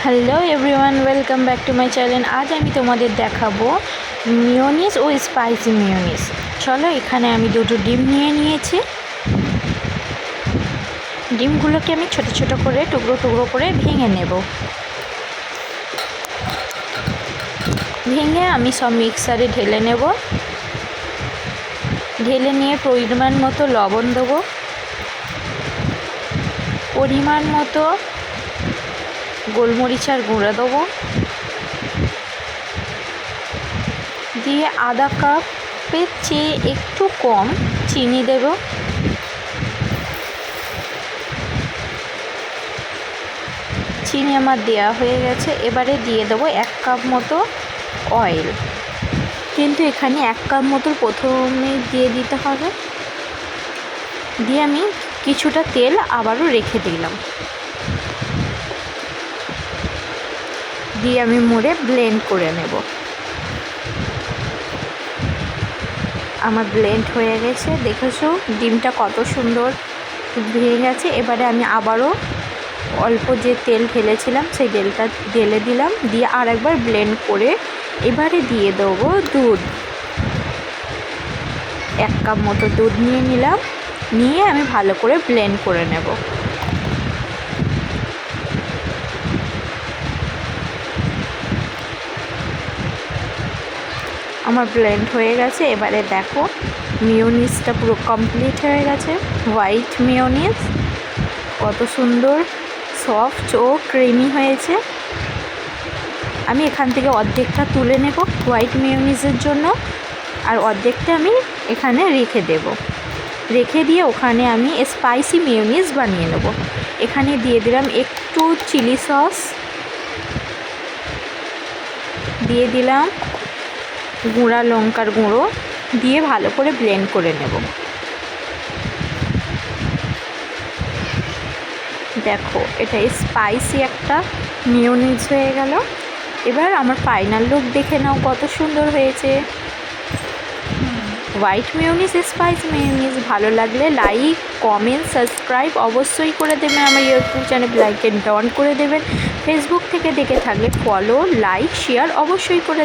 Hello everyone, welcome back to my channel. আজ আমি তোমাদের দেখাবো মিয়োনিজ ও স্পাইসি মিয়োনিজ। চলো, এখানে আমি দুটো ডিম নিয়ে নিয়েছি। ডিমগুলোকে আমি ছোট ছোট করে টুকরো টুকরো করে ভেঙে নেব। ভেঙে আমি সব মিক্সারে ঢেলে নেব। ঢেলে নিয়ে পরিমাণ মতো লবণ দেবো, পরিমাণ মতো গোলমরিচের গুঁড়ো দেবো, দিয়ে আধা কাপের চেয়ে একটু কম চিনি দেব। চিনি আমার দেওয়া হয়ে গেছে। এবারে দিয়ে দেবো 1 কাপ মতো অয়েল, কিন্তু এখানে 1 কাপ মতো প্রথমে দিয়ে দিতে হবে। দিয়ে আমি কিছুটা তেল আবারও রেখে দিলাম। দিয়ে আমি মুড়ে ব্লেন্ড করে নেব। আমার ব্লেন্ড হয়ে গেছে, দেখেছো ডিমটা কত সুন্দর ভেঙে গেছে। এবারে আমি আবারও অল্প যে তেল ঢেলেছিলাম সেই তেলটা ঢেলে দিলাম, দিয়ে আর একবার ব্লেন্ড করে এবারে দিয়ে দেবো দুধ। 1 কাপ মতো দুধ নিয়ে নিলাম, নিয়ে আমি ভালো করে ব্লেন্ড করে নেব। আমার ব্লেন্ড হয়ে গেছে। এবারে দেখো মিয়োনিজটা পুরো কমপ্লিট হয়ে গেছে। হোয়াইট মিয়োনিজ কত সুন্দর সফট ও ক্রিমি হয়েছে। আমি এখান থেকে অর্ধেকটা তুলে নেব হোয়াইট মিয়োনিজের জন্য, আর অর্ধেকটা আমি এখানে রেখে দেব। রেখে দিয়ে ওখানে আমি স্পাইসি মিয়োনিজ বানিয়ে নেব। এখানে দিয়ে দিলাম একটু চিলি সস, দিয়ে দিলাম গুঁড়া লঙ্কার গুঁড়ো, দিয়ে ভালো করে ব্লেন্ড করে নেব। দেখো এটা স্পাইসি একটা মিয়োনিজ হয়ে গেল। এবার আমার ফাইনাল লুক দেখে নাও কত সুন্দর হয়েছে। হোয়াইট মিয়োনিজ, স্পাইসি মিয়োনিজ ভালো লাগলে লাইক, কমেন্ট, সাবস্ক্রাইব অবশ্যই করে দেবেন। আমার ইউটিউব চ্যানেল লাইক অন করে দেবেন। ফেসবুক থেকে দেখে থাকলে ফলো, লাইক, শেয়ার অবশ্যই করে দেবেন।